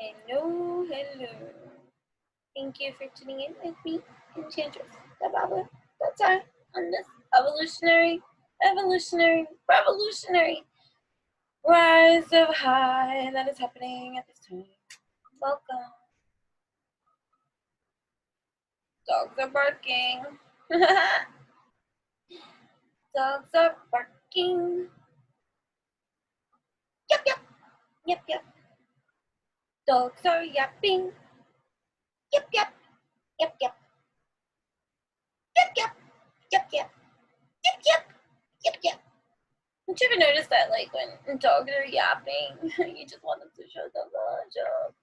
Hello, hello. Thank you for tuning in with me, Enchantress, the Baba, that's on this revolutionary rise of high that is happening at this time. Welcome. Dogs are barking. Dogs are barking. Yep, yep, yep, yep. Dogs are yapping. Yep, yep, yep, yep. Yep, yep, yep, yep. Yep, yep, yep, yep. Don't you ever notice that, like, when dogs are yapping, you just want them to show them the job?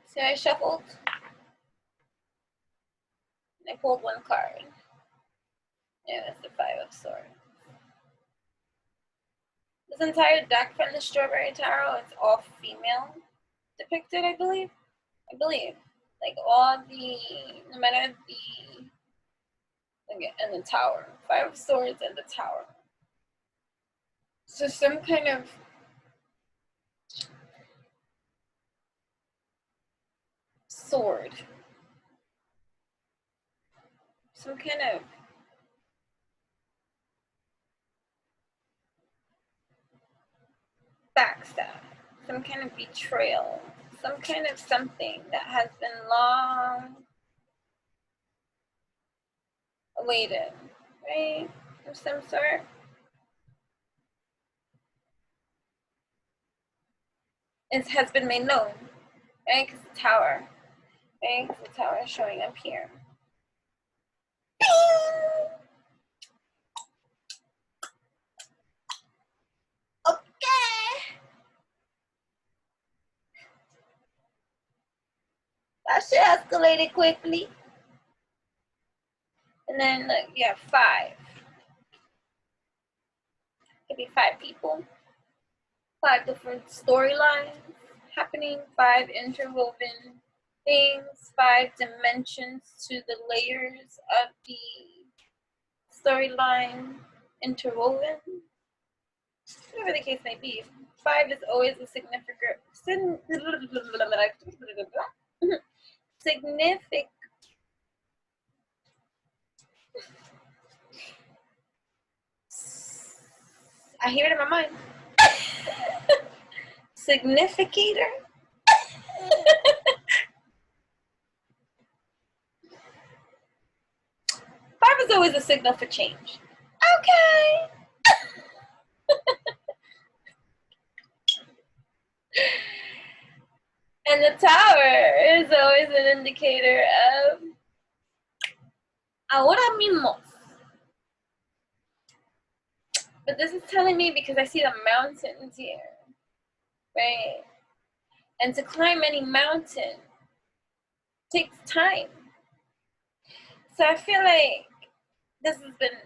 So I shuffled, and I pulled one card. It was the Five of Swords. This entire deck from the Strawberry Tarot is all female depicted, I believe. Like, all the, no matter the, and the Tower. Five of Swords and the Tower. So some kind of sword. Some kind of backstab. Some kind of betrayal. Some kind of something that has been long awaited, right? Of some sort. It has been made known, right? Because the tower, right? Because the tower is showing up here. Bing! Okay. That shit escalated quickly. And then, look, you have 5. Could be 5 people. 5 different storylines happening. 5 interwoven things. 5 dimensions to the layers of the storyline interwoven. Whatever the case may be, 5 is always a significant. I hear it in my mind. Significator. 5 is always a signal for change. Okay. And the tower is always an indicator of ahora mismo. But this is telling me because I see the mountains here, right? And to climb any mountain takes time. So I feel like this has been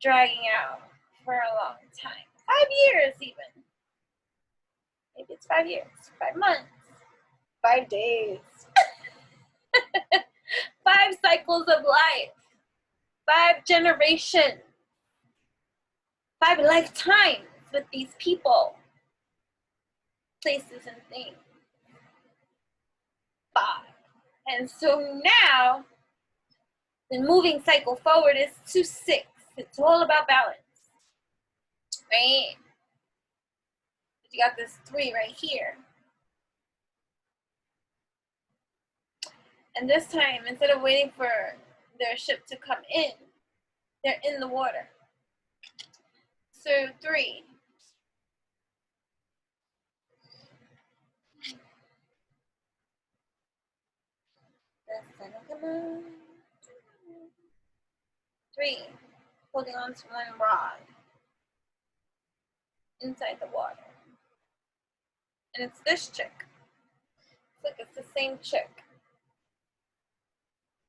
dragging out for a long time. 5 years even. Maybe it's 5 years, 5 months, 5 days. 5 cycles of life. 5 generations. 5 lifetimes with these people, places, and things. 5. And so now, the moving cycle forward is to 6. It's all about balance, right? But you got this 3 right here. And this time, instead of waiting for their ship to come in, they're in the water. So 3. 3, holding on to one rod inside the water. And it's this chick. Look, it's the same chick.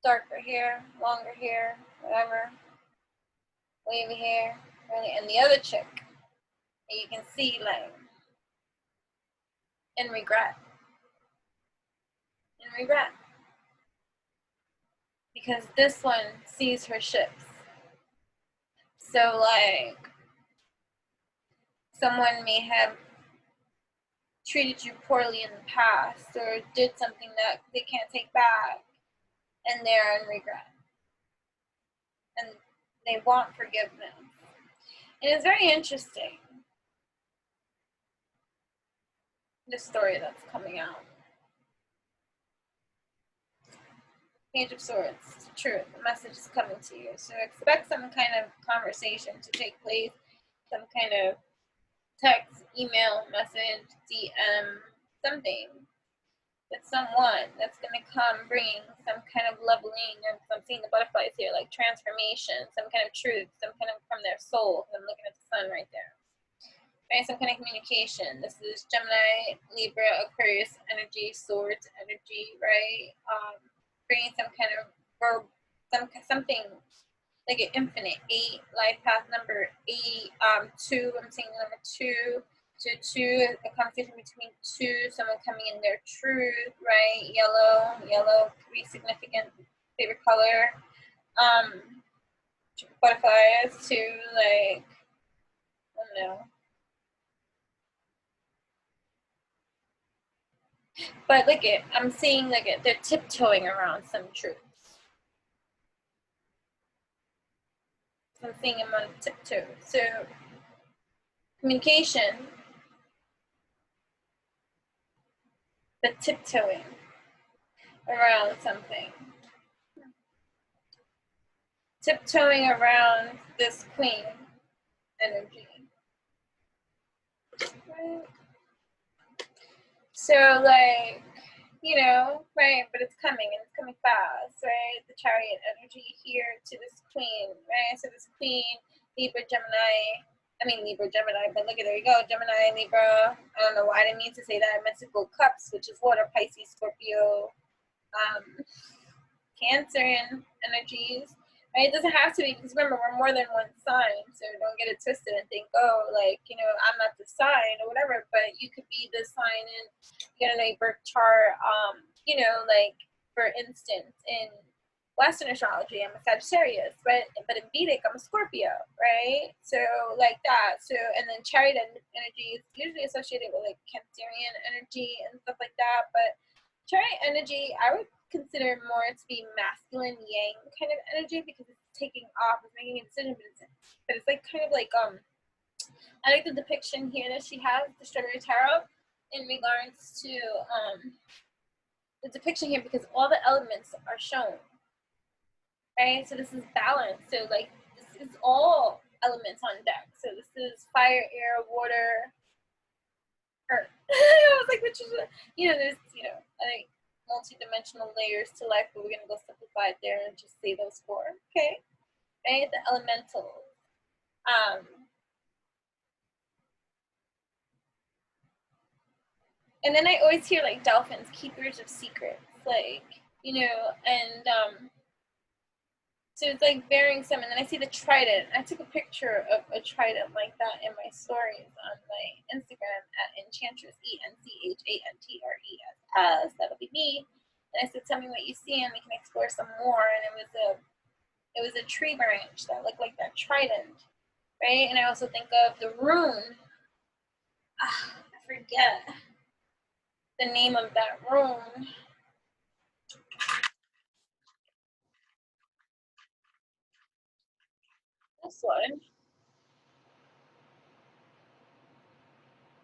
Darker hair, longer hair, whatever. Wavy hair, really. And the other chick, that you can see, like, in regret. In regret. because this one sees her ships. So like someone may have treated you poorly in the past or did something that they can't take back, and they're in regret and they want forgiveness. And it's very interesting, the story that's coming out. Page of Swords, truth, the message is coming to you. So expect some kind of conversation to take place, some kind of text, email, message, DM, something with someone that's going to come bringing some kind of leveling, and I'm seeing the butterflies here, like transformation, some kind of truth, some kind of from their soul. I'm looking at the sun right there. Right, some kind of communication. This is Gemini, Libra, Aquarius energy, Swords energy, right? Bringing some kind of verb, something like an infinite 8, life path number 8, 2. I'm seeing the number 2. So 2, a conversation between 2, someone coming in their truth, right? Yellow could be significant, favorite color. Butterflies too, like, I don't know. But look at, I'm seeing like they're tiptoeing around some truths. I'm seeing them on tiptoe. So communication, but tiptoeing around something. Tiptoeing around this queen energy. Right? So like, you know, right, but it's coming and it's coming fast, right? The chariot energy here to this queen, right? So this queen, Libra, Gemini, but look at, there you go, Gemini, Libra. I don't know why I didn't mean to say that. I meant to go cups, which is water, Pisces, Scorpio, Cancer energies. Right? It doesn't have to be, because remember, we're more than one sign, so don't get it twisted and think, oh, like, you know, I'm not the sign or whatever, but you could be the sign in, you know, a birth chart, you know, like, for instance, in Western astrology, I'm a Sagittarius, right? But in Vedic, I'm a Scorpio, right? So, like that. So, and then chariot energy is usually associated with, like, Cancerian energy and stuff like that, but chariot energy, I would consider more to be masculine yang kind of energy, because it's taking off, it's making a decision, but it's like kind of like I like the depiction here that she has, the Strawberry Tarot, in regards to the depiction here, because all the elements are shown, right? So this is balance. So like this is all elements on deck. So this is fire, air, water, earth. I was like, which is, you know, there's, you know, I think multi-dimensional layers to life, but we're gonna go simplify it there and just say those 4. Okay, right? The elementals. And then I always hear like dolphins, keepers of secrets, like, you know, and so it's like bearing some. And then I see the trident. I took a picture of a trident like that in my stories on my Instagram at Enchantress, ENCHANTRESS. That'll be me. And I said, tell me what you see, and we can explore some more. And it was a tree branch that looked like that trident, right? And I also think of the rune. I forget the name of that rune. This one.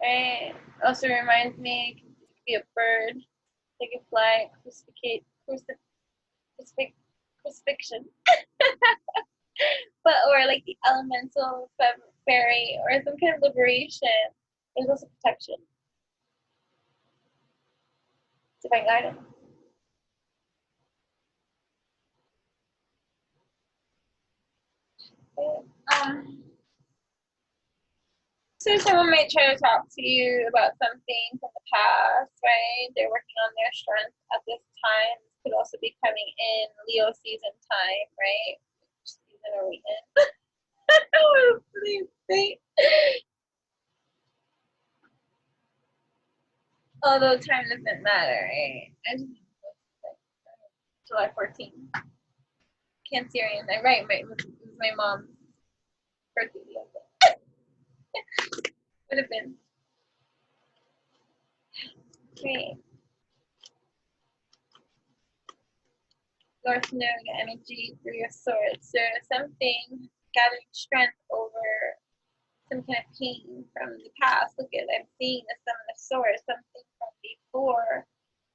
Right? Also reminds me, it could be a bird, take a fly, crucifixion. But, or like the elemental fairy, or some kind of liberation. There's also protection. Divine guidance. So someone might try to talk to you about something from the past, right? They're working on their strength at this time. This could also be coming in Leo season time, right? Which season are we in? Although time doesn't matter, right? I just July 14th. Cancerian. I right. It was my mom's birthday the other day. Would have been. Right. North Node energy through your swords. So something gathering strength over some kind of pain from the past. Look at, I'm seeing the Seven of Swords, something from before.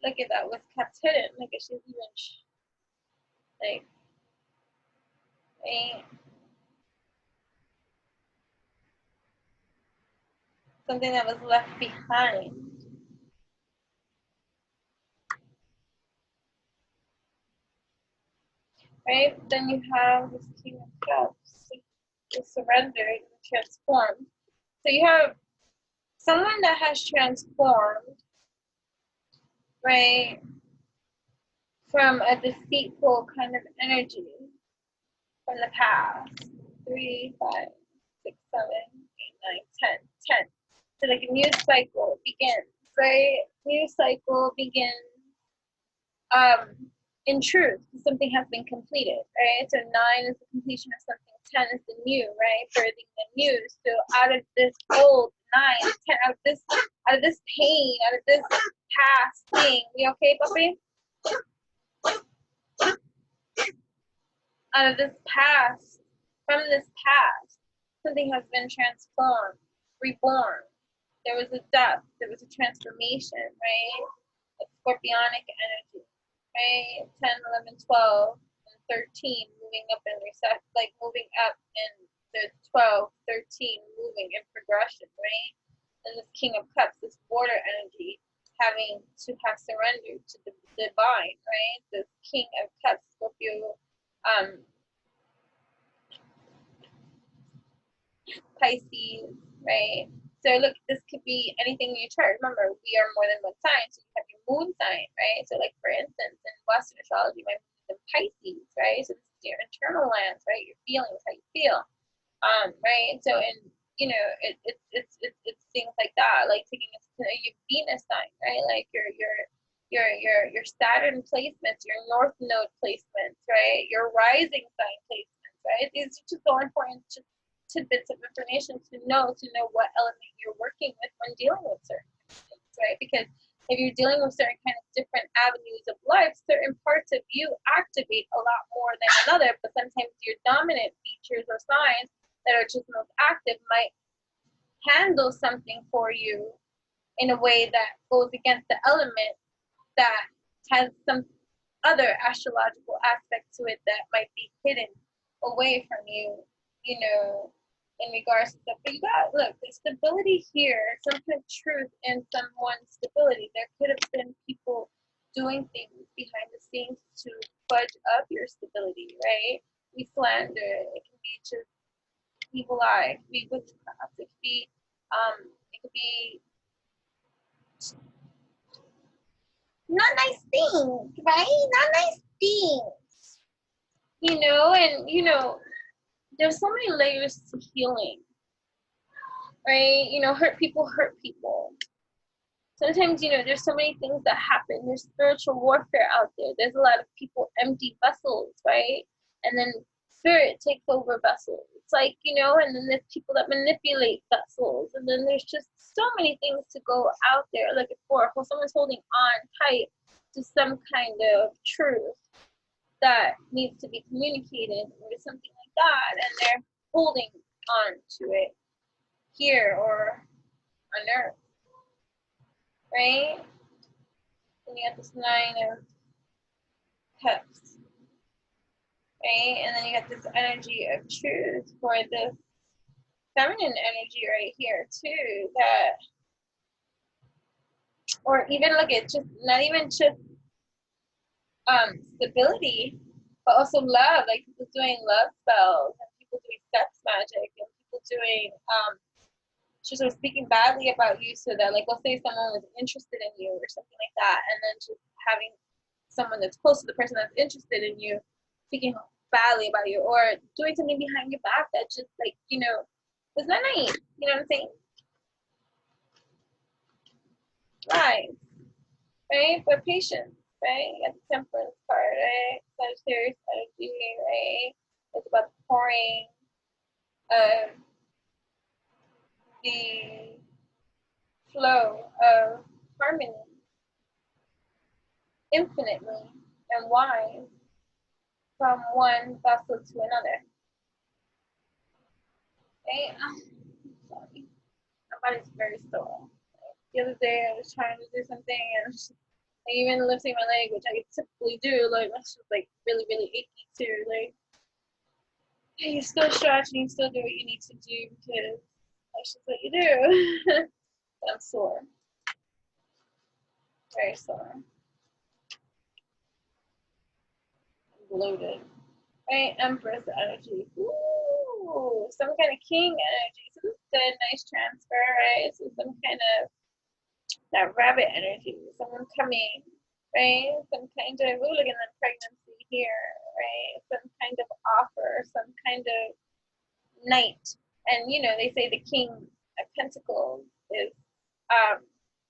Look at that was kept hidden. Look at, she's even like, right? Something that was left behind. Right? Then you have this King of Cups, the surrender, the transformed. So you have someone that has transformed, right, from a deceitful kind of energy from the past. 3, 5, 6, 7, 8, 9, 10, 10. So like a new cycle begins, right? New cycle begins in truth. Something has been completed, right? So 9 is the completion of something, 10 is the new, right? Birthing the new. So out of this old 9, 10, out of this pain, out of this past thing, you okay, puppy? Out of this past, from this past, something has been transformed, reborn. There was a death, there was a transformation, right? A scorpionic energy, right? 10, 11, 12, and 13 moving up and reset, like moving up, and the 12, 13 moving in progression, right? And this King of Cups, this water energy, having to have surrendered to the divine, right? This King of Cups, Scorpio, Pisces, right? So look, this could be anything in your chart. Remember, we are more than one sign. So you have your moon sign, right? So like for instance, in Western astrology, my moon is in Pisces, right? So this is your internal lands, right? Your feelings, how you feel, right? So in it's things like that, like taking into your Venus sign, right? Like your Saturn placements, your North Node placements, right? Your rising sign placements, right? These are just so important tidbits of information to know what element you're working with when dealing with certain things, right? Because if you're dealing with certain kind of different avenues of life, certain parts of you activate a lot more than another, but sometimes your dominant features or signs that are just most active might handle something for you in a way that goes against the element that has some other astrological aspect to it that might be hidden away from you, in regards to stuff. But you got, look, the stability here, some kind of truth in someone's stability. There could have been people doing things behind the scenes to fudge up your stability, right? We slander, it can be just evil eye, it could be witchcraft, it could be not nice things, right? Not nice things. And there's so many layers to healing, right? Hurt people hurt people. Sometimes, there's so many things that happen. There's spiritual warfare out there. There's a lot of people empty vessels, right? And then spirit takes over vessels. It's like, and then there's people that manipulate vessels. And then there's just so many things to go out there. Like if someone's holding on tight to some kind of truth that needs to be communicated or something like that, and they're holding on to it here or on earth, right? And you got this 9 of Cups, right? And then you got this energy of truth for this feminine energy right here too, that, or even look at just not even just stability, but also love, like people doing love spells and people doing sex magic and people doing just sort of speaking badly about you, so that, like, let's say someone was interested in you or something like that, and then just having someone that's close to the person that's interested in you speaking badly about you or doing something behind your back that just, like, was not nice. You know what I'm saying? Right. But patience, right? You got the Temperance card, right? Sagittarius energy, right? It's about pouring of the flow of harmony infinitely and wise from one vessel to another. Okay? I'm sorry. My body's very sore. The other day I was trying to do something and I even lifting my leg, which I typically do, like that's just like really, really achy too. Like you still stretch and you still do what you need to do because that's just what you do. I'm sore. Very sore. I'm bloated. Right? Empress energy. Ooh, some kind of king energy. So this is good, nice transfer, right? So some kind of that rabbit energy. Someone coming, right? Some kind of, ooh, look at that pregnancy here, right? Some kind of offer, some kind of knight. And you know, they say the king of pentacles is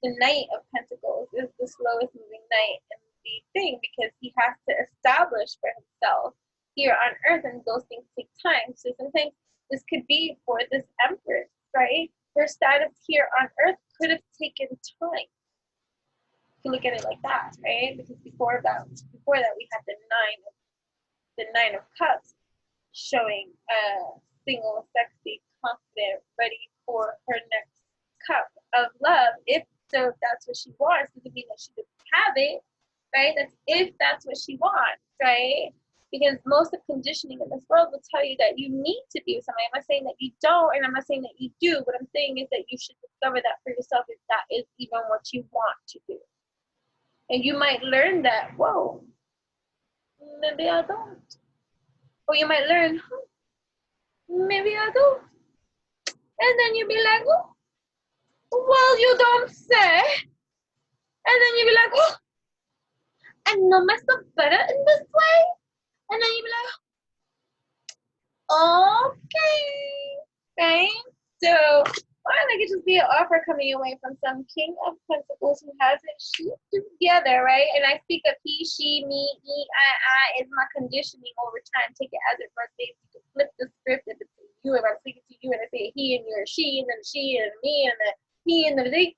the knight of pentacles is the slowest moving knight in the thing because he has to establish for himself here on earth, and those things take time. So sometimes this could be for this empress, right? Her status here on earth could have taken time. You look at it like that, right? Because before that we had the nine of cups showing single, sexy, confident, ready for her next cup of love. If so, if that's what she wants, doesn't mean that she doesn't have it, right? That's if that's what she wants, right? Because most of conditioning in this world will tell you that you need to be with somebody. I'm not saying that you don't, and I'm not saying that you do. What I'm saying is that you should discover that for yourself if that is even what you want to do. And you might learn that, whoa, maybe I don't. Or you might learn, maybe I do. And then you'll be like, oh, well, you don't say. And then you'll be like, oh, I know myself better in this way. And then you'll be like, okay, right? So, or it could just be an offer coming away from some king of pentacles who has it shit together, right? And I speak of he, she, me, I is my conditioning over time. Take it as it must be. You can flip the script if it's you, if I'm speaking to you and I say he and you're she, and then she and me and the he and the thing.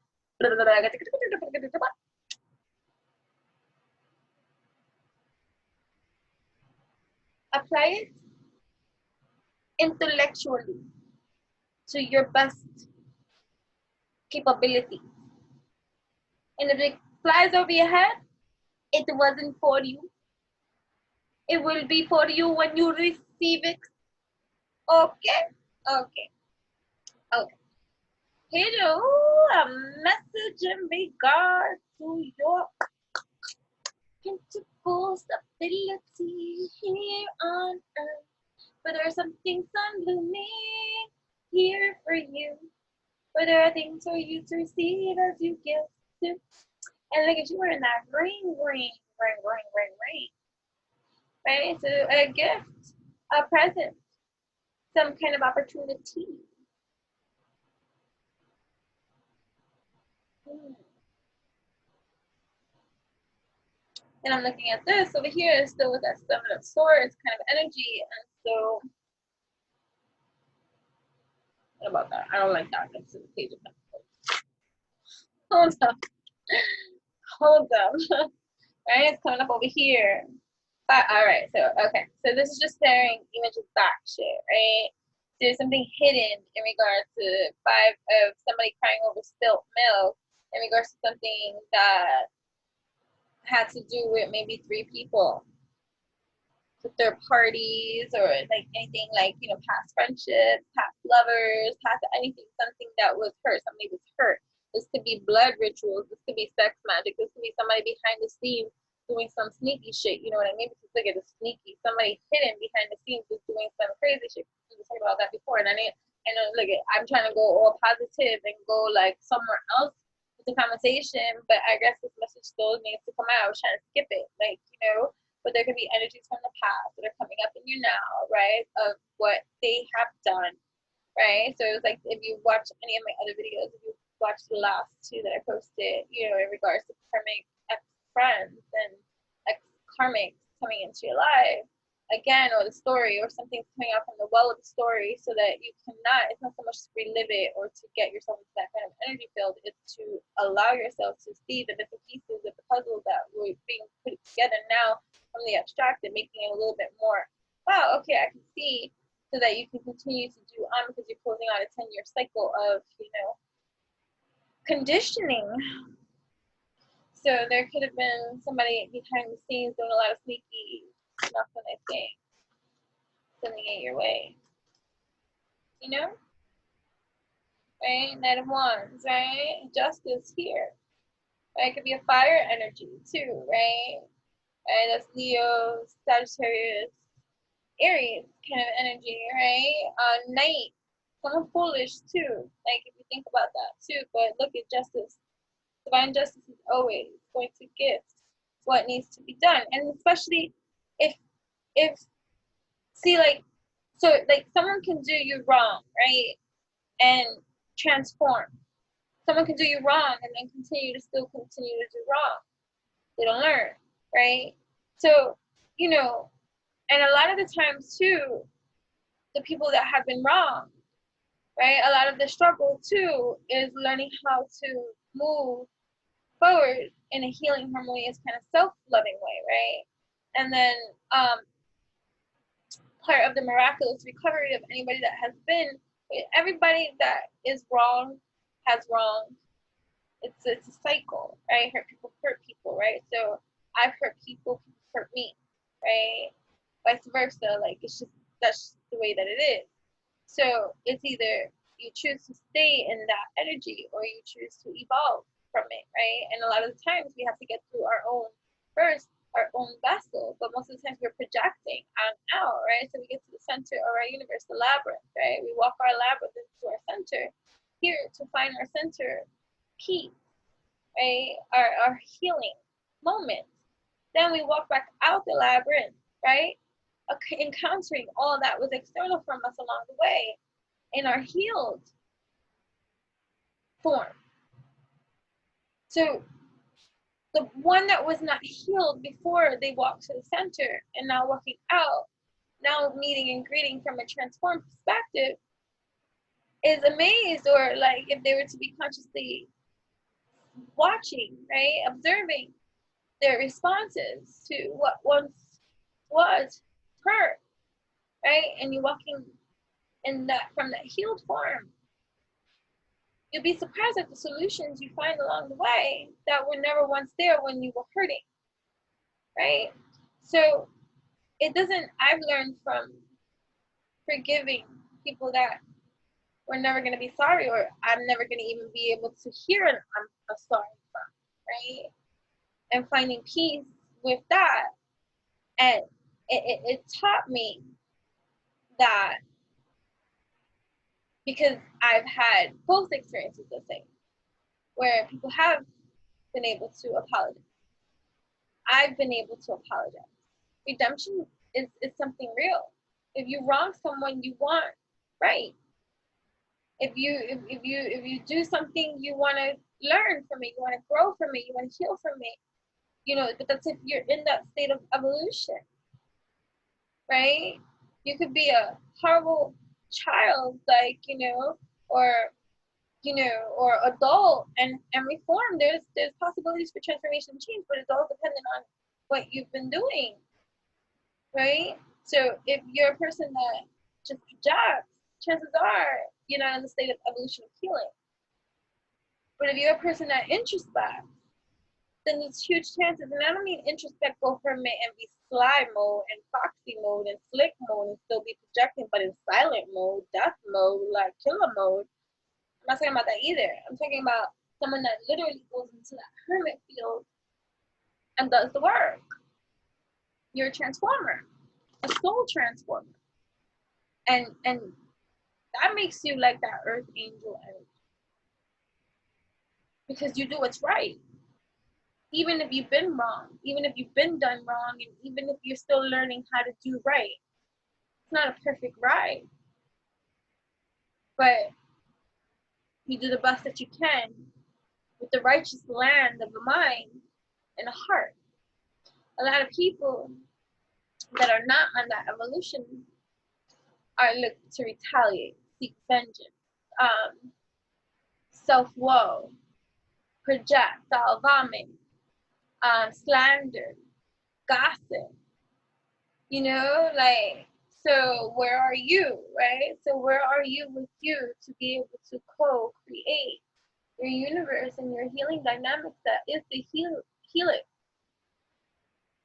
Apply it intellectually to your best capability. And if it flies over your head, it wasn't for you. It will be for you when you receive it. Okay? Okay. Okay. Hello, a message in regard to your principal stability here on earth. But there are some things unblooming here for you. But there are things for you to receive as you give to. And look at you wearing that ring. Right? So a gift, a present, some kind of opportunity. And I'm looking at this over here, still with that Seven of Swords kind of energy. And so, what about that? I don't like that next to the Page of Pentacles. Hold up. Right? It's coming up over here. All right, so okay, so this is just staring images back shit, right? There's something hidden in regards to five of somebody crying over spilt milk, in regards to something that had to do with maybe three people, with their parties, or like anything like, you know, past friendships, past lovers, past anything, something that was hurt, somebody was hurt. This could be blood rituals, this could be sex magic, this could be somebody behind the scenes doing some sneaky shit, you know what I mean? Because look at the sneaky, somebody hidden behind the scenes is doing some crazy shit. We were talking about that before, and I know, look, I'm trying to go all positive and go like somewhere else with the conversation, but I guess this message still needs to come out. I was trying to skip it, like, you know, but there could be energies from the past that are coming up in you now, right? Of what they have done, right? So it was like, if you watch any of my other videos, if you watch the last two that I posted, you know, in regards to karmic ex-friends and ex-karmics coming into your life, again, or the story, or something's coming out from the well of the story, so that you cannot, it's not so much to relive it or to get yourself into that kind of energy field, it's to allow yourself to see the different pieces of the puzzle that were being put together now from the abstract, and making it a little bit more, wow, okay, I can see, so that you can continue to do on, because you're closing out a 10-year cycle of, conditioning. So there could have been somebody behind the scenes doing a lot of sneaky stuff, and I think sending it your way, right? Knight of Wands, right? Justice here, right? It could be a fire energy too, right? Right, that's Leo, Sagittarius, Aries kind of energy, right? Knight, someone foolish too, like if you think about that too, but look at justice. Divine justice is always going to gift what needs to be done, and especially if see, like, so like someone can do you wrong, right, and transform. Someone can do you wrong and then continue to do wrong. They don't learn, right? So, and a lot of the times too, the people that have been wrong, right, a lot of the struggle too is learning how to move forward in a healing, harmonious, kind of self-loving way, right? And then part of the miraculous recovery of anybody that has been, everybody that is wrong has wrong. It's a cycle, right? Hurt people, right? So I've hurt people hurt me, right? Vice versa, like that's just the way that it is. So it's either you choose to stay in that energy or you choose to evolve from it, right? And a lot of the times we have to get through our own vessel, but most of the times we're projecting out, right? So we get to the center of our universe, the labyrinth, right? We walk our labyrinth into our center, here to find our center peace, right? Our healing moment. Then we walk back out the labyrinth, right? Encountering all that was external from us along the way in our healed form. So the one that was not healed before they walked to the center and now walking out, now meeting and greeting from a transformed perspective, is amazed, or like if they were to be consciously watching, right, observing their responses to what once was hurt, right, and you're walking in that from that healed form, you'll be surprised at the solutions you find along the way that were never once there when you were hurting, right? So I've learned from forgiving people that were never going to be sorry, or I'm never going to even be able to hear an I'm sorry from, right? And finding peace with that. And it taught me that, because I've had both experiences the same, where people have been able to apologize. I've been able to apologize. Redemption is something real. If you wrong someone, you want right. If you do something, you want to learn from it, you want to grow from it, you want to heal from it, but that's if you're in that state of evolution, right? You could be a horrible child, like, or adult and reform. There's possibilities for transformation and change, but it's all dependent on what you've been doing, right? So if you're a person that just projects, chances are you're not in the state of evolution of healing. But if you're a person that introspects, then there's huge chances, and I don't mean introspect, go hermit and be sly mode and foxy mode and slick mode and still be projecting, but in silent mode, death mode, like killer mode. I'm not talking about that either. I'm talking about someone that literally goes into that hermit field and does the work. You're a transformer, a soul transformer. And that makes you like that earth angel energy. Because you do what's right. Even if you've been wrong, even if you've been done wrong, and even if you're still learning how to do right. It's not a perfect ride. But you do the best that you can with the righteous land of the mind and the heart. A lot of people that are not on that evolution are looked to retaliate, seek vengeance, self-woe, project, vomit, slander, gossip, you know, like, so where are you, right? So where are you with you to be able to co-create your universe and your healing dynamics that is the healing,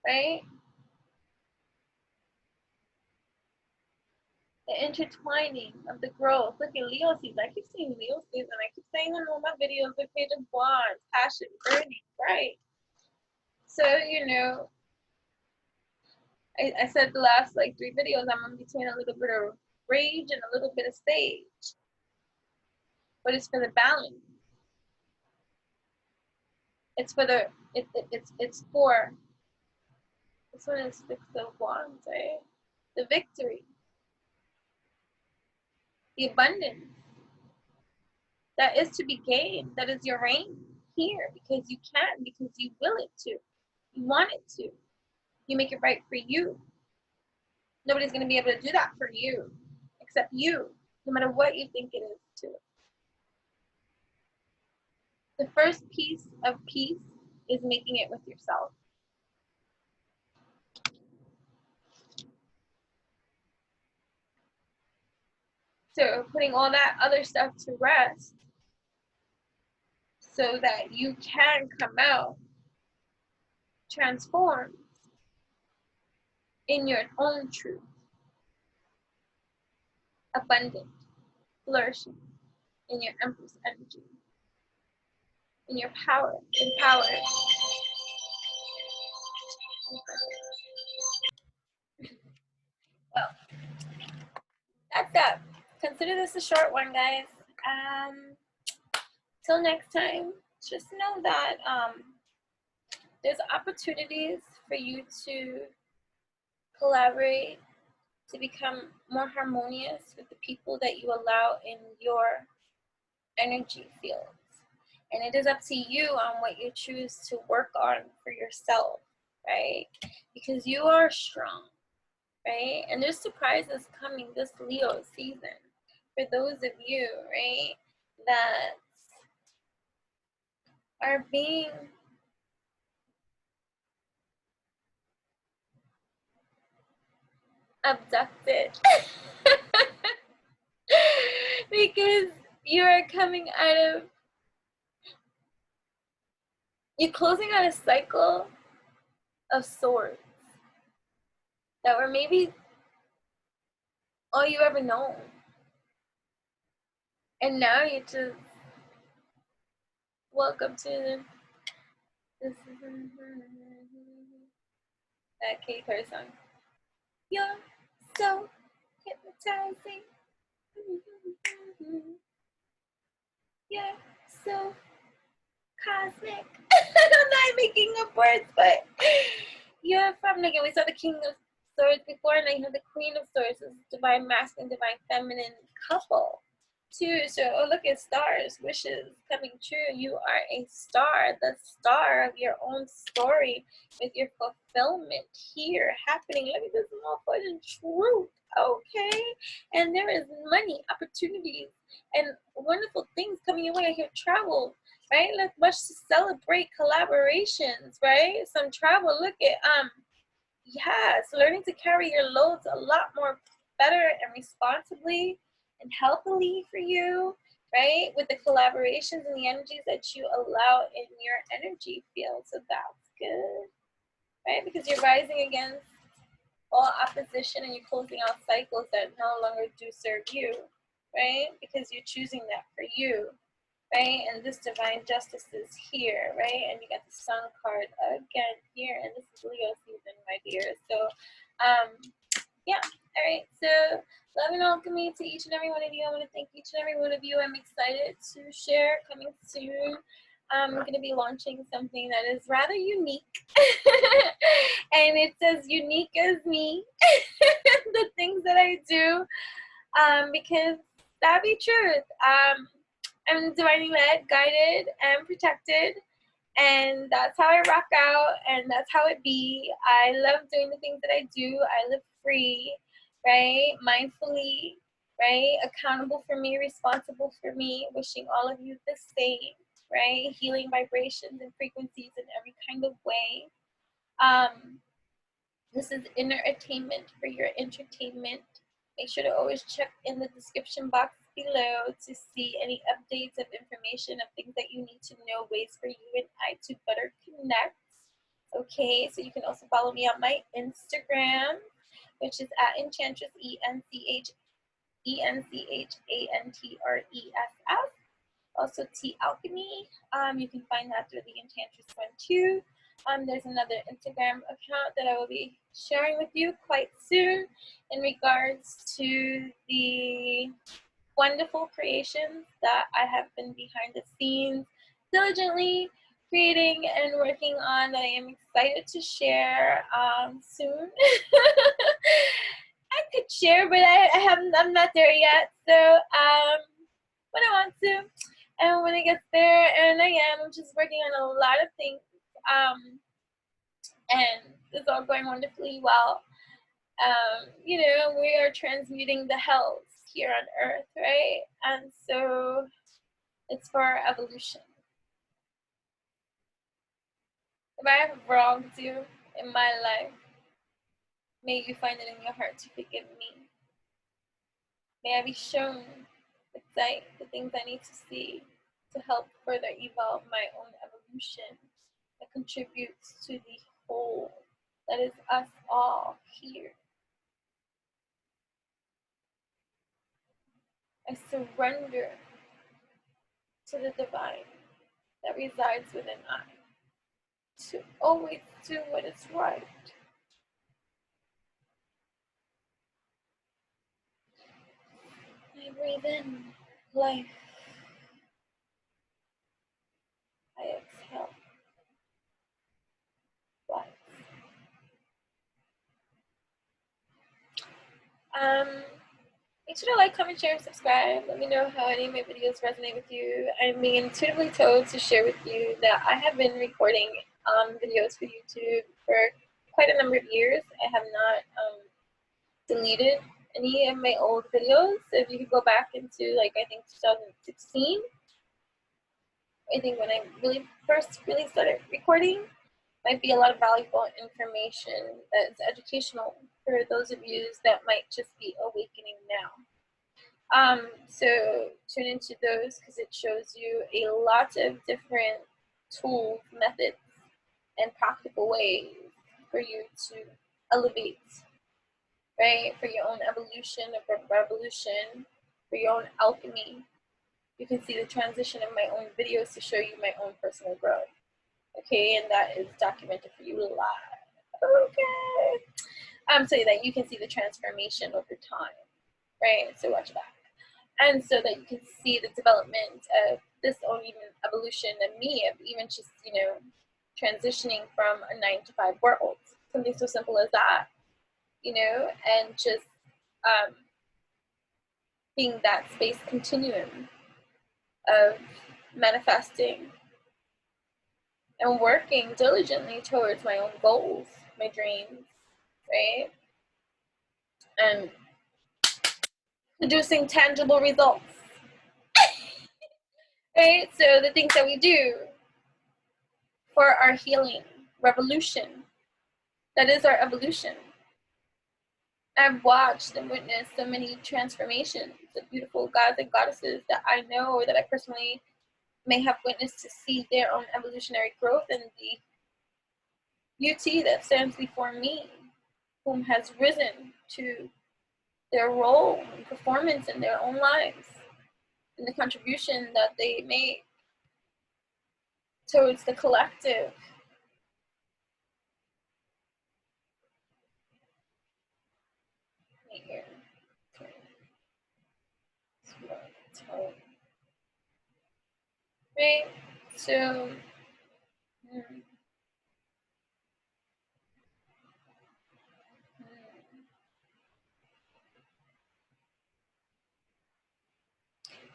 right? The intertwining of the growth. Look at Leo season. I keep saying Leo season. I keep saying in all my videos, the Page of Wands, passion, burning, right? So, you know, I said the last like 3 videos, I'm in between a little bit of rage and a little bit of sage. But it's for the balance. It's for the, it's for, this one is 6 of Wands, right? The victory, the abundance that is to be gained, that is your reign here, because you can, because you will it to, you want it to. You make it right for you. Nobody's going to be able to do that for you except you, no matter what you think it is to. The first piece of peace is making it with yourself. So putting all that other stuff to rest so that you can come out transformed in your own truth, abundant, flourishing in your Empress energy, in your power, empowered. Well, that's that. Consider this a short one, guys. Till next time, just know that there's opportunities for you to collaborate, to become more harmonious with the people that you allow in your energy fields. And it is up to you on what you choose to work on for yourself, right? Because you are strong, right? And there's surprises coming this Leo season for those of you, right, that are being abducted because you are coming out of, you're closing out a cycle of swords that were maybe all you ever known. And now you just, welcome to this that Katy Perry song. You're so hypnotizing. You're so cosmic. I'm not making up words, but you're from, like, we saw the King of Swords before, and I have the Queen of Swords, this divine masculine, divine feminine couple too. So, oh, look at stars, wishes coming true. You are a star, the star of your own story, with your fulfillment here happening. Look at this motherfucking truth, okay? And there is money, opportunities, and wonderful things coming your way. I hear travel, right? Let's celebrate collaborations, right? Some travel. Look at yes, learning to carry your loads a lot more better and responsibly and healthily for you, right? With the collaborations and the energies that you allow in your energy field. So that's good, right? Because you're rising against all opposition and you're closing out cycles that no longer do serve you, right? Because you're choosing that for you, right? And this divine justice is here, right? And you got the sun card again here, and this is Leo season, my dear. So yeah, all right. So love and alchemy to each and every one of you. I want to thank each and every one of you. I'm excited to share coming soon. I'm going to be launching something that is rather unique. And it's as unique as me. The things that I do, because that be truth. I'm divinely led, guided, and protected. And that's how I rock out, and that's how it be. I love doing the things that I do. I live free, right? Mindfully, right? Accountable for me, responsible for me, wishing all of you the same, right? Healing vibrations and frequencies in every kind of way. This is inner attainment for your entertainment. Make sure to always check in the description box below to see any updates of information of things that you need to know, ways for you and I to better connect. Okay, so you can also follow me on my Instagram, which is at Enchantress, ENCHANTRESS. Also Tea Alchemy. You can find that through the Enchantress one too. There's another Instagram account that I will be sharing with you quite soon in regards to the wonderful creations that I have been behind the scenes diligently creating and working on, that I am excited to share soon. I could share, but I'm not there yet. So when I want to, and when it gets there, and I'm just working on a lot of things, and it's all going wonderfully well. You know, we are transmuting the hells here on Earth, right? And so it's for our evolution. If I have wronged you in my life, may you find it in your heart to forgive me. May I be shown the sight, the things I need to see to help further evolve my own evolution that contributes to the whole that is us all here. I surrender to the divine that resides within I, to always do what is right. I breathe in life. I exhale life. Make sure to like, comment, share, and subscribe. Let me know how any of my videos resonate with you. I'm being intuitively told to share with you that I have been recording videos for YouTube for quite a number of years. I have not deleted any of my old videos. So if you could go back into, like, I think 2016, I think when I first started recording, might be a lot of valuable information that's educational for those of you that might just be awakening now. So tune into those, because it shows you a lot of different tools, methods, and practical ways for you to elevate, right? For your own evolution, or revolution, for your own alchemy. You can see the transition of my own videos to show you my own personal growth. Okay, and that is documented for you live. Okay. So that you can see the transformation over time, right? So watch that. And so that you can see the development of this own even evolution of me, of even just, you know, transitioning from a 9-to-5 world. Something so simple as that, you know, and just being that space continuum of manifesting and working diligently towards my own goals, my dreams, right? And producing tangible results, right? So the things that we do for our healing revolution, that is our evolution. I've watched and witnessed so many transformations of beautiful gods and goddesses that I know, or that I personally may have witnessed, to see their own evolutionary growth, and the beauty that stands before me, whom has risen to their role and performance in their own lives, and the contribution that they make towards the collective. Here. Right? So,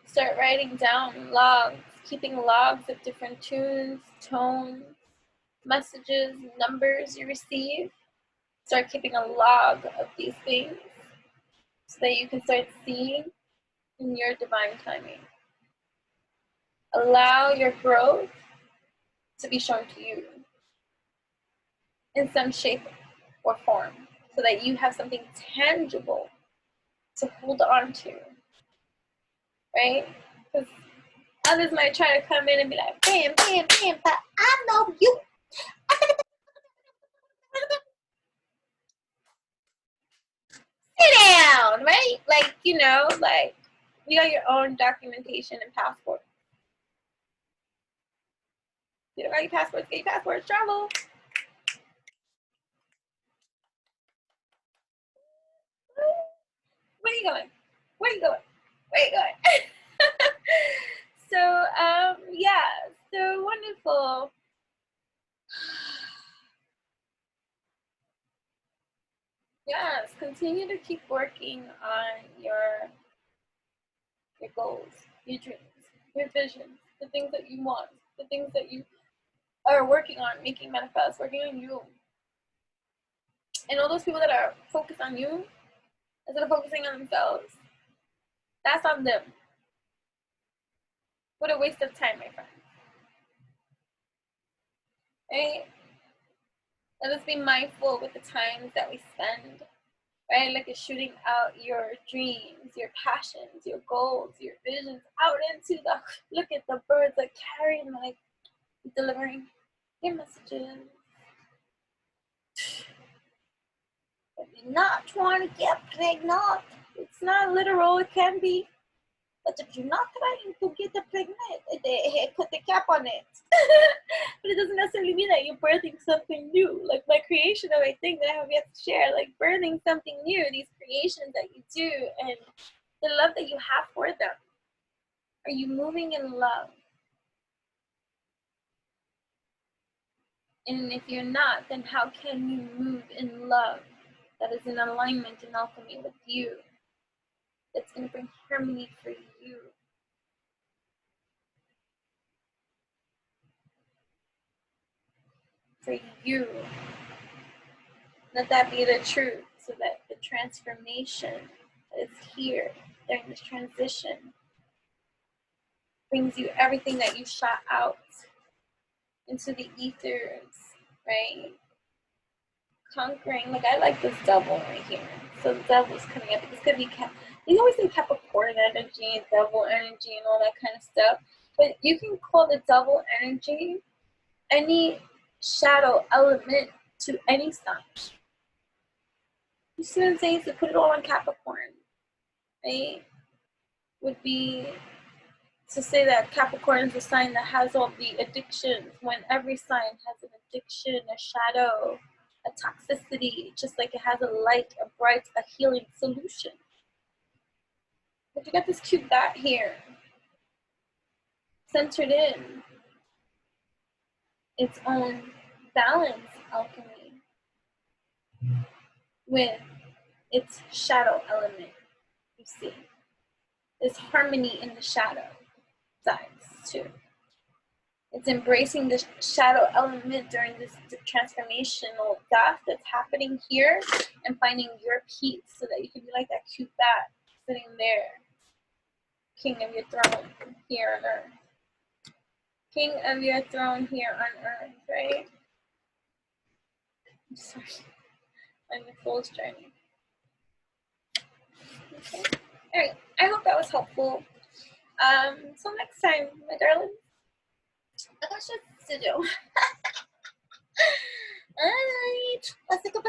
start writing down logs, keeping logs of different tunes, tones, messages, numbers you receive. Start keeping a log of these things so that you can start seeing in your divine timing. Allow your growth to be shown to you in some shape or form so that you have something tangible to hold on to, right? Because others might try to come in and be like, bam, bam, bam, but I know you. Sit down, right? Like, you know, like you got your own documentation and passport. You don't got your passports, get your passports, travel. Where are you going? Where are you going? Where are you going? So, yeah, so wonderful. Yes, continue to keep working on your goals, your dreams, your visions, the things that you want, the things that you are working on, making manifest, working on you. And all those people that are focused on you instead of focusing on themselves, that's on them. What a waste of time, my friend. Right? Let us be mindful with the times that we spend, right? Like it's shooting out your dreams, your passions, your goals, your visions out into the, look at the birds that carry and like delivering your messages. If you're not trying to get pregnant, it's not literal, it can be. But if you're not trying to get pregnant, they put the cap on it. But it doesn't necessarily mean that you're birthing something new. Like my creation of a thing that I have yet to share, like birthing something new, these creations that you do, and the love that you have for them. Are you moving in love? And if you're not, then how can you move in love that is in alignment and alchemy with you? That's going to bring harmony for you. For you. Let that be the truth so that the transformation that is here during this transition brings you everything that you shot out into the ethers, right? Conquering, like I like this devil right here. So the devil's coming up. This could be, you always say Capricorn energy and devil energy and all that kind of stuff. But you can call the devil energy any shadow element to any sign. You see what I'm saying? So put it all on Capricorn, right? Would be to say that Capricorn is a sign that has all the addictions, when every sign has an addiction, a shadow, a toxicity, just like it has a light, a bright, a healing solution. But you got this cute dot here, centered in its own balance alchemy with its shadow element, you see. There's harmony in the shadow sides too. It's embracing the shadow element during this transformational death that's happening here and finding your peace so that you can be like that cute bat sitting there, king of your throne here on earth. King of your throne here on earth, right? I'm sorry. I'm the fool's journey. Okay. All right. I hope that was helpful. So next time, my darling, I got shit to do. Alright. Let's take a